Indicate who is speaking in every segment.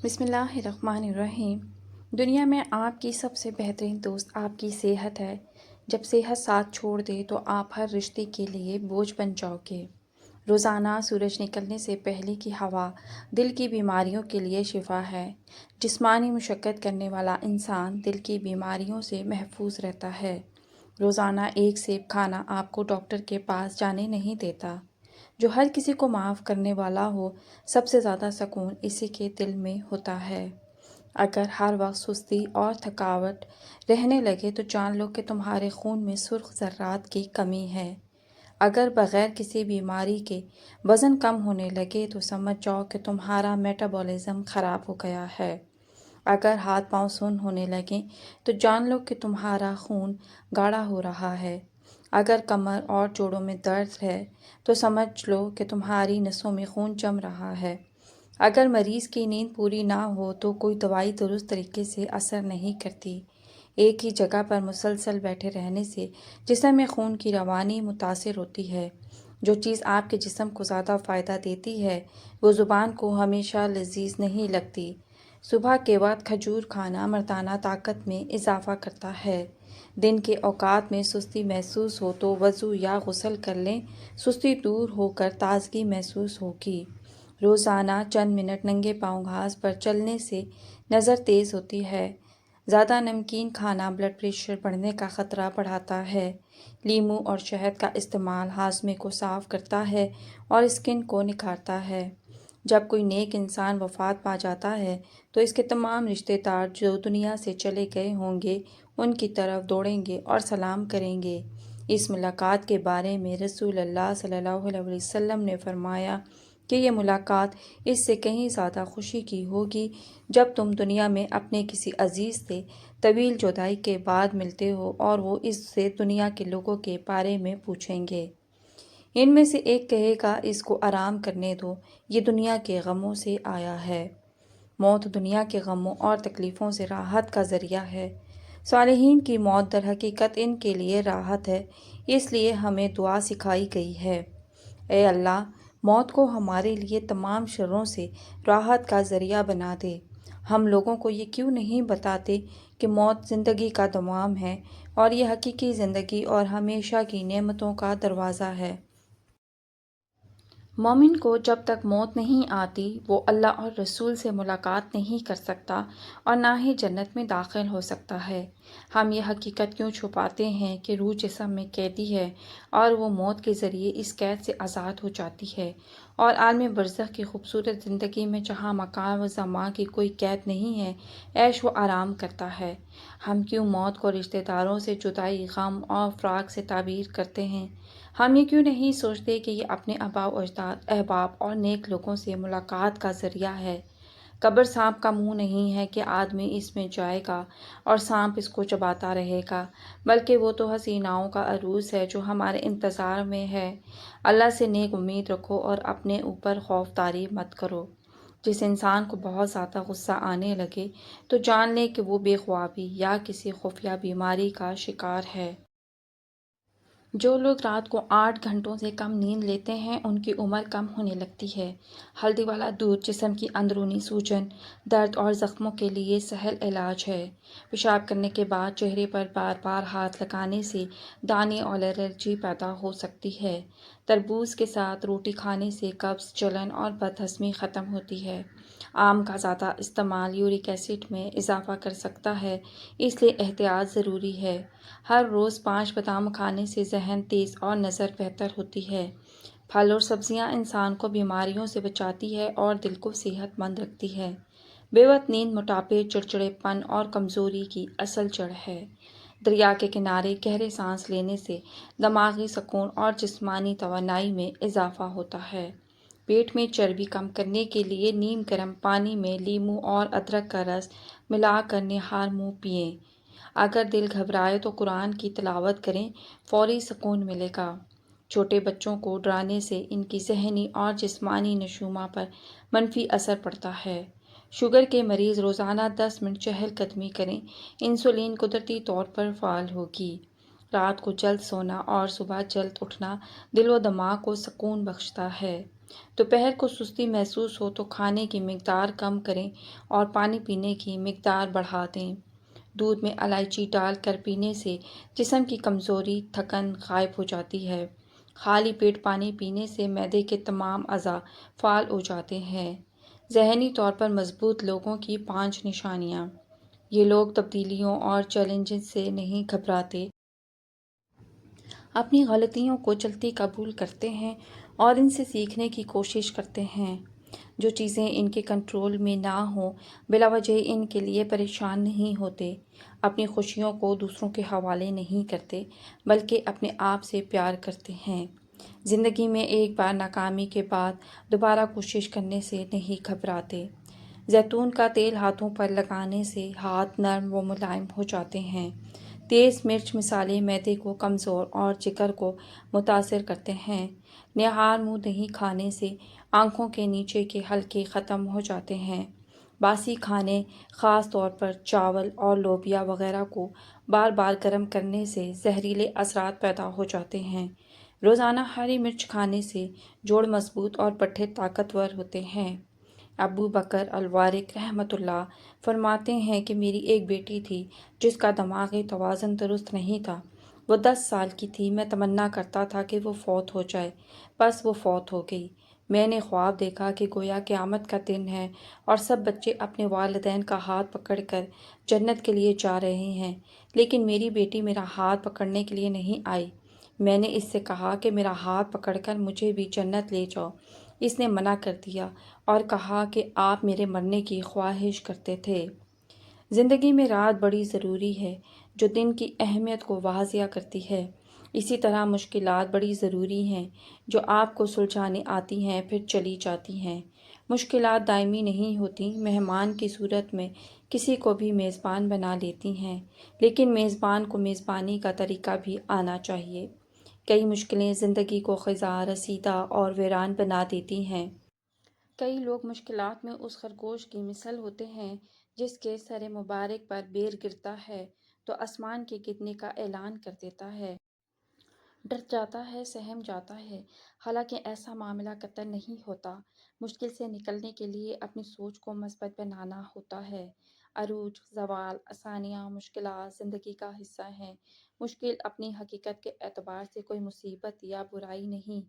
Speaker 1: بسم اللہ الرحمن الرحیم۔ دنیا میں آپ کی سب سے بہترین دوست آپ کی صحت ہے۔ جب صحت ساتھ چھوڑ دے تو آپ ہر رشتے کے لیے بوجھ بن جاؤ گے۔ روزانہ سورج نکلنے سے پہلے کی ہوا دل کی بیماریوں کے لیے شفا ہے۔ جسمانی مشقت کرنے والا انسان دل کی بیماریوں سے محفوظ رہتا ہے۔ روزانہ ایک سیب کھانا آپ کو ڈاکٹر کے پاس جانے نہیں دیتا۔ جو ہر کسی کو معاف کرنے والا ہو، سب سے زیادہ سکون اسی کے دل میں ہوتا ہے۔ اگر ہر وقت سستی اور تھکاوٹ رہنے لگے تو جان لو کہ تمہارے خون میں سرخ ذرات کی کمی ہے۔ اگر بغیر کسی بیماری کے وزن کم ہونے لگے تو سمجھ جاؤ کہ تمہارا میٹابولزم خراب ہو گیا ہے۔ اگر ہاتھ پاؤں سن ہونے لگیں تو جان لو کہ تمہارا خون گاڑھا ہو رہا ہے۔ اگر کمر اور جوڑوں میں درد ہے تو سمجھ لو کہ تمہاری نسوں میں خون جم رہا ہے۔ اگر مریض کی نیند پوری نہ ہو تو کوئی دوائی درست طریقے سے اثر نہیں کرتی۔ ایک ہی جگہ پر مسلسل بیٹھے رہنے سے جسم میں خون کی روانی متاثر ہوتی ہے۔ جو چیز آپ کے جسم کو زیادہ فائدہ دیتی ہے وہ زبان کو ہمیشہ لذیذ نہیں لگتی۔ صبح کے وقت کھجور کھانا مردانہ طاقت میں اضافہ کرتا ہے۔ دن کے اوقات میں سستی محسوس ہو تو وضو یا غسل کر لیں، سستی دور ہو کر تازگی محسوس ہوگی۔ روزانہ چند منٹ ننگے پاؤں گھاس پر چلنے سے نظر تیز ہوتی ہے۔ زیادہ نمکین کھانا بلڈ پریشر بڑھنے کا خطرہ بڑھاتا ہے۔ لیموں اور شہد کا استعمال ہاضمے کو صاف کرتا ہے اور اسکن کو نکھارتا ہے۔ جب کوئی نیک انسان وفات پا جاتا ہے تو اس کے تمام رشتہ دار جو دنیا سے چلے گئے ہوں گے ان کی طرف دوڑیں گے اور سلام کریں گے۔ اس ملاقات کے بارے میں رسول اللہ صلی اللہ علیہ وسلم نے فرمایا کہ یہ ملاقات اس سے کہیں زیادہ خوشی کی ہوگی جب تم دنیا میں اپنے کسی عزیز سے طویل جدائی کے بعد ملتے ہو اور وہ اس سے دنیا کے لوگوں کے بارے میں پوچھیں گے۔ ان میں سے ایک کہے گا اس کو آرام کرنے دو، یہ دنیا کے غموں سے آیا ہے۔ موت دنیا کے غموں اور تکلیفوں سے راحت کا ذریعہ ہے۔ صالحین کی موت در حقیقت ان کے لیے راحت ہے، اس لیے ہمیں دعا سکھائی گئی ہے۔ اے اللہ، موت کو ہمارے لیے تمام شروں سے راحت کا ذریعہ بنا دے۔ ہم لوگوں کو یہ کیوں نہیں بتاتے کہ موت زندگی کا دوام ہے اور یہ حقیقی زندگی اور ہمیشہ کی نعمتوں کا دروازہ ہے۔ مومن کو جب تک موت نہیں آتی وہ اللہ اور رسول سے ملاقات نہیں کر سکتا اور نہ ہی جنت میں داخل ہو سکتا ہے۔ ہم یہ حقیقت کیوں چھپاتے ہیں کہ روح جسم میں قیدی ہے اور وہ موت کے ذریعے اس قید سے آزاد ہو جاتی ہے اور عالم برزخ کی خوبصورت زندگی میں جہاں مکان و زمان کی کوئی قید نہیں ہے، عیش و آرام کرتا ہے۔ ہم کیوں موت کو رشتہ داروں سے جدائی، غم اور فراق سے تعبیر کرتے ہیں؟ ہم یہ کیوں نہیں سوچتے کہ یہ اپنے آباء و اجداد، احباب اور نیک لوگوں سے ملاقات کا ذریعہ ہے؟ قبر سانپ کا منہ نہیں ہے کہ آدمی اس میں جائے گا اور سانپ اس کو چباتا رہے گا، بلکہ وہ تو حسیناؤں کا عروس ہے جو ہمارے انتظار میں ہے۔ اللہ سے نیک امید رکھو اور اپنے اوپر خوف طاری مت کرو۔ جس انسان کو بہت زیادہ غصہ آنے لگے تو جان لے کہ وہ بے خوابی یا کسی خفیہ بیماری کا شکار ہے۔ جو لوگ رات کو 8 گھنٹوں سے کم نیند لیتے ہیں ان کی عمر کم ہونے لگتی ہے۔ ہلدی والا دودھ جسم کی اندرونی سوجن، درد اور زخموں کے لیے سہل علاج ہے۔ پیشاب کرنے کے بعد چہرے پر بار بار ہاتھ لگانے سے دانے اور الرجی پیدا ہو سکتی ہے۔ تربوز کے ساتھ روٹی کھانے سے قبض، جلن اور بد ہضمی ختم ہوتی ہے۔ آم کا زیادہ استعمال یورک ایسڈ میں اضافہ کر سکتا ہے، اس لیے احتیاط ضروری ہے۔ ہر روز 5 بادام کھانے سے ذہن تیز اور نظر بہتر ہوتی ہے۔ پھل اور سبزیاں انسان کو بیماریوں سے بچاتی ہے اور دل کو صحت مند رکھتی ہے۔ بے وقت نیند موٹاپے، چڑچڑے پن اور کمزوری کی اصل جڑ ہے۔ دریا کے کنارے گہرے سانس لینے سے دماغی سکون اور جسمانی توانائی میں اضافہ ہوتا ہے۔ پیٹ میں چربی کم کرنے کے لیے نیم گرم پانی میں لیموں اور ادرک کا رس ملا کر نہار منہ پئیں۔ اگر دل گھبرائے تو قرآن کی تلاوت کریں، فوری سکون ملے گا۔ چھوٹے بچوں کو ڈرانے سے ان کی ذہنی اور جسمانی نشوونما پر منفی اثر پڑتا ہے۔ شوگر کے مریض روزانہ 10 منٹ چہل قدمی کریں، انسولین قدرتی طور پر فعال ہوگی۔ رات کو جلد سونا اور صبح جلد اٹھنا دل و دماغ کو سکون بخشتا ہے۔ دوپہر کو سستی محسوس ہو تو کھانے کی مقدار کم کریں اور پانی پینے کی مقدار بڑھا دیں۔ دودھ میں الائچی ڈال کر پینے سے جسم کی کمزوری، تھکن غائب ہو جاتی ہے۔ خالی پیٹ پانی پینے سے معدے کے تمام اعضاء فعال ہو جاتے ہیں۔ ذہنی طور پر مضبوط لوگوں کی 5 نشانیاں۔ یہ لوگ تبدیلیوں اور چیلنجز سے نہیں گھبراتے، اپنی غلطیوں کو جلدی قبول کرتے ہیں اور ان سے سیکھنے کی کوشش کرتے ہیں۔ جو چیزیں ان کے کنٹرول میں نہ ہوں بلا وجہ ان کے لیے پریشان نہیں ہوتے، اپنی خوشیوں کو دوسروں کے حوالے نہیں کرتے بلکہ اپنے آپ سے پیار کرتے ہیں۔ زندگی میں ایک بار ناکامی کے بعد دوبارہ کوشش کرنے سے نہیں گھبراتے۔ زیتون کا تیل ہاتھوں پر لگانے سے ہاتھ نرم و ملائم ہو جاتے ہیں۔ تیز مرچ مسالے معدے کو کمزور اور جگر کو متاثر کرتے ہیں۔ نہار منہ دہی کھانے سے آنکھوں کے نیچے کے حلقے ختم ہو جاتے ہیں۔ باسی کھانے، خاص طور پر چاول اور لوبیا وغیرہ کو بار بار گرم کرنے سے زہریلے اثرات پیدا ہو جاتے ہیں۔ روزانہ ہری مرچ کھانے سے جوڑ مضبوط اور پٹھے طاقتور ہوتے ہیں۔ ابو بکر الوارق رحمۃ اللہ فرماتے ہیں کہ میری ایک بیٹی تھی جس کا دماغی توازن درست نہیں تھا۔ وہ 10 سال کی تھی، میں تمنا کرتا تھا کہ وہ فوت ہو جائے، بس وہ فوت ہو گئی۔ میں نے خواب دیکھا کہ گویا قیامت کا دن ہے اور سب بچے اپنے والدین کا ہاتھ پکڑ کر جنت کے لیے جا رہے ہیں، لیکن میری بیٹی میرا ہاتھ پکڑنے کے لیے نہیں آئی۔ میں نے اس سے کہا کہ میرا ہاتھ پکڑ کر مجھے بھی جنت لے جاؤ۔ اس نے منع کر دیا اور کہا کہ آپ میرے مرنے کی خواہش کرتے تھے۔ زندگی میں رات بڑی ضروری ہے جو دن کی اہمیت کو واضح کرتی ہے۔ اسی طرح مشکلات بڑی ضروری ہیں جو آپ کو سلجھانے آتی ہیں پھر چلی جاتی ہیں۔ مشکلات دائمی نہیں ہوتی، مہمان کی صورت میں کسی کو بھی میزبان بنا لیتی ہیں، لیکن میزبان کو میزبانی کا طریقہ بھی آنا چاہیے۔ کئی مشکلیں زندگی کو خزاں، رسیدہ اور ویران بنا دیتی ہیں۔ کئی لوگ مشکلات میں اس خرگوش کی مثل ہوتے ہیں جس کے سر مبارک پر بیر گرتا ہے تو آسمان کے گرنے کا اعلان کر دیتا ہے۔ ڈر جاتا ہے، سہم جاتا ہے، حالانکہ ایسا معاملہ قطعاً نہیں ہوتا۔ مشکل سے نکلنے کے لیے اپنی سوچ کو مثبت بنانا ہوتا ہے۔ عروج، زوال، آسانیاں، مشکلات زندگی کا حصہ ہیں۔ مشکل اپنی حقیقت کے اعتبار سے کوئی مصیبت یا برائی نہیں۔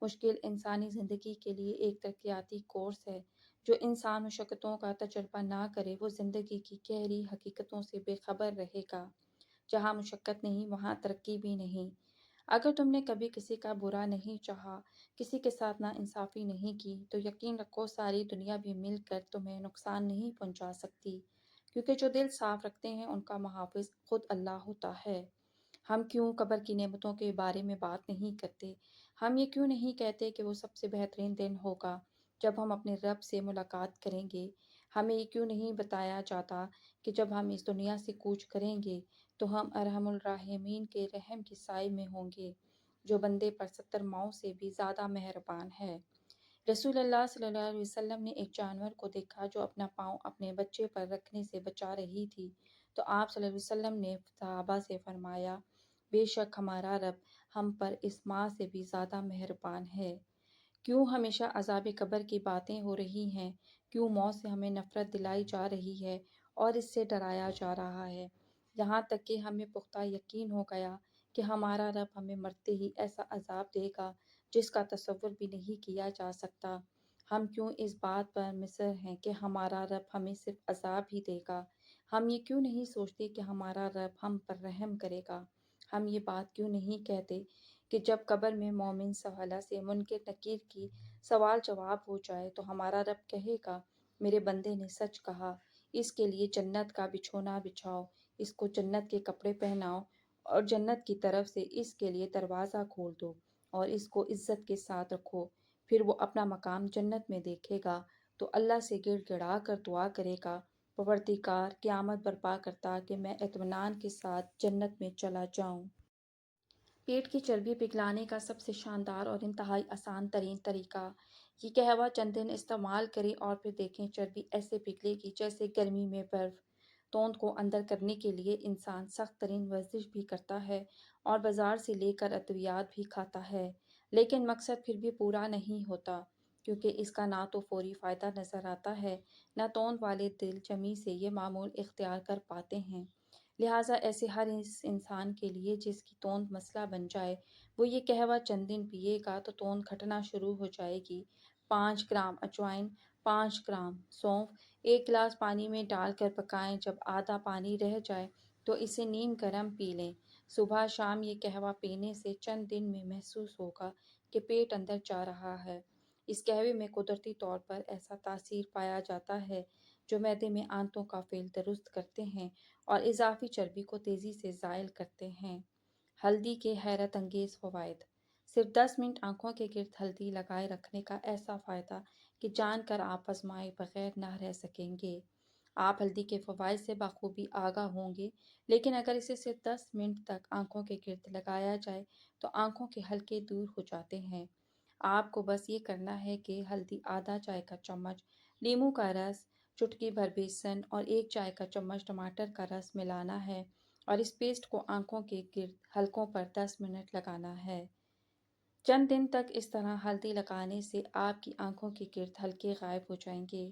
Speaker 1: مشکل انسانی زندگی کے لیے ایک ترقیاتی کورس ہے۔ جو انسان مشقتوں کا تجربہ نہ کرے وہ زندگی کی گہری حقیقتوں سے بے خبر رہے گا۔ جہاں مشقت نہیں وہاں ترقی بھی نہیں۔ اگر تم نے کبھی کسی کا برا نہیں چاہا، کسی کے ساتھ ناانصافی نہیں کی، تو یقین رکھو ساری دنیا بھی مل کر تمہیں نقصان نہیں پہنچا سکتی، کیونکہ جو دل صاف رکھتے ہیں ان کا محافظ خود اللہ ہوتا ہے۔ ہم کیوں قبر کی نعمتوں کے بارے میں بات نہیں کرتے؟ ہم یہ کیوں نہیں کہتے کہ وہ سب سے بہترین دن ہوگا جب ہم اپنے رب سے ملاقات کریں گے؟ ہمیں یہ کیوں نہیں بتایا جاتا کہ جب ہم اس دنیا سے کوچ کریں گے تو ہم ارحم الراحمین کے رحم کے سائے میں ہوں گے، جو بندے پر 70 ماؤں سے بھی زیادہ مہربان ہے۔ رسول اللہ صلی اللہ علیہ وسلم نے ایک جانور کو دیکھا جو اپنا پاؤں اپنے بچے پر رکھنے سے بچا رہی تھی، تو آپ صلی اللہ علیہ وسلم نے صحابہ سے فرمایا، بے شک ہمارا رب ہم پر اس ماں سے بھی زیادہ مہربان ہے۔ کیوں ہمیشہ عذاب قبر کی باتیں ہو رہی ہیں؟ کیوں موت سے ہمیں نفرت دلائی جا رہی ہے اور اس سے ڈرایا جا رہا ہے؟ یہاں تک کہ ہمیں پختہ یقین ہو گیا کہ ہمارا رب ہمیں مرتے ہی ایسا عذاب دے گا جس کا تصور بھی نہیں کیا جا سکتا۔ ہم کیوں اس بات پر مصر ہیں کہ ہمارا رب ہمیں صرف عذاب ہی دے گا؟ ہم یہ کیوں نہیں سوچتے کہ ہمارا رب ہم پر رحم کرے گا؟ ہم یہ بات کیوں نہیں کہتے کہ جب قبر میں مومن صالح سے منکر نکیر کی سوال جواب ہو جائے تو ہمارا رب کہے گا، میرے بندے نے سچ کہا، اس کے لیے جنت کا بچھونا بچھاؤ، اس کو جنت کے کپڑے پہناؤ اور جنت کی طرف سے اس کے لیے دروازہ کھول دو اور اس کو عزت کے ساتھ رکھو۔ پھر وہ اپنا مقام جنت میں دیکھے گا تو اللہ سے گڑ گڑا کر دعا کرے گا، پروردگار قیامت برپا کرتا کہ میں اطمینان کے ساتھ جنت میں چلا جاؤں۔ پیٹ کی چربی پگھلانے کا سب سے شاندار اور انتہائی آسان ترین طریقہ یہ قہوہ چند دن استعمال کریں اور پھر دیکھیں چربی ایسے پگھلے گی جیسے گرمی میں برف۔ توند کو اندر کرنے کے لیے انسان سخت ترین ورزش بھی کرتا ہے اور بازار سے لے کر ادویات بھی کھاتا ہے، لیکن مقصد پھر بھی پورا نہیں ہوتا۔ کیونکہ اس کا نہ تو فوری فائدہ نظر آتا ہے، نہ توند والے دل جمی سے یہ معمول اختیار کر پاتے ہیں۔ لہٰذا ایسے ہر انسان کے لیے جس کی توند مسئلہ بن جائے، وہ یہ قہوہ چند دن پیے گا تو توند گھٹنا شروع ہو جائے گی۔ 5 گرام اجوائن، 5 گرام سونف، 1 گلاس پانی میں ڈال کر پکائیں۔ جب آدھا پانی رہ جائے تو اسے نیم گرم پی لیں۔ صبح شام یہ قہوہ پینے سے چند دن میں محسوس ہوگا کہ پیٹ اندر جا رہا ہے۔ اس قہوے میں قدرتی طور پر ایسا تاثیر پایا جاتا ہے جو معدے میں آنتوں کا فعل درست کرتے ہیں اور اضافی چربی کو تیزی سے زائل کرتے ہیں۔ ہلدی کے حیرت انگیز فوائد۔ صرف 10 منٹ آنکھوں کے گرد ہلدی لگائے رکھنے کا ایسا فائدہ کہ جان کر آپ آزمائے بغیر نہ رہ سکیں گے۔ آپ ہلدی کے فوائد سے بخوبی آگاہ ہوں گے، لیکن اگر اسے صرف 10 منٹ تک آنکھوں کے گرد لگایا جائے تو آنکھوں کے حلقے دور ہو جاتے ہیں۔ آپ کو بس یہ کرنا ہے کہ ہلدی آدھا چائے کا چمچ لیموں کا رس، چٹکی بھر بیسن اور 1 چائے کا چمچ ٹماٹر کا رس ملانا ہے اور اس پیسٹ کو آنکھوں کے گرد حلقوں پر 10 منٹ لگانا ہے۔ چند دن تک اس طرح ہلدی لگانے سے آپ کی آنکھوں کے گرد حلقے غائب ہو جائیں گے۔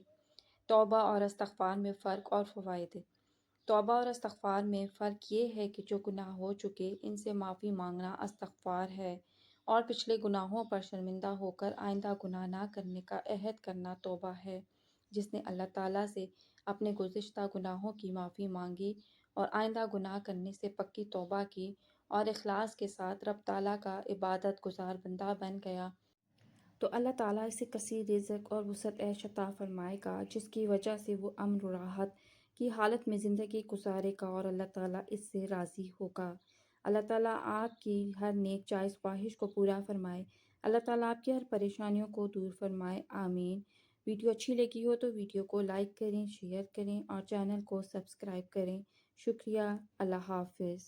Speaker 1: توبہ اور استغفار میں فرق اور فوائد۔ توبہ اور استغفار میں فرق یہ ہے کہ جو گناہ ہو چکے ان سے معافی مانگنا استغفار ہے، اور پچھلے گناہوں پر شرمندہ ہو کر آئندہ گناہ نہ کرنے کا عہد کرنا توبہ ہے۔ جس نے اللہ تعالیٰ سے اپنے گزشتہ گناہوں کی معافی مانگی اور آئندہ گناہ کرنے سے پکی توبہ کی اور اخلاص کے ساتھ رب تعالیٰ کا عبادت گزار بندہ بن گیا، تو اللہ تعالیٰ اسے کثیر رزق اور وسعت عیش عطا فرمائے گا، جس کی وجہ سے وہ امن و راحت کی حالت میں زندگی گزارے گا اور اللہ تعالیٰ اس سے راضی ہوگا۔ اللہ تعالیٰ آپ کی ہر نیک جائز خواہش کو پورا فرمائے۔ اللہ تعالیٰ آپ کی ہر پریشانیوں کو دور فرمائے، آمین۔ ویڈیو اچھی لگی ہو تو ویڈیو کو لائک کریں، شیئر کریں اور چینل کو سبسکرائب کریں۔ شکریہ۔ اللہ حافظ۔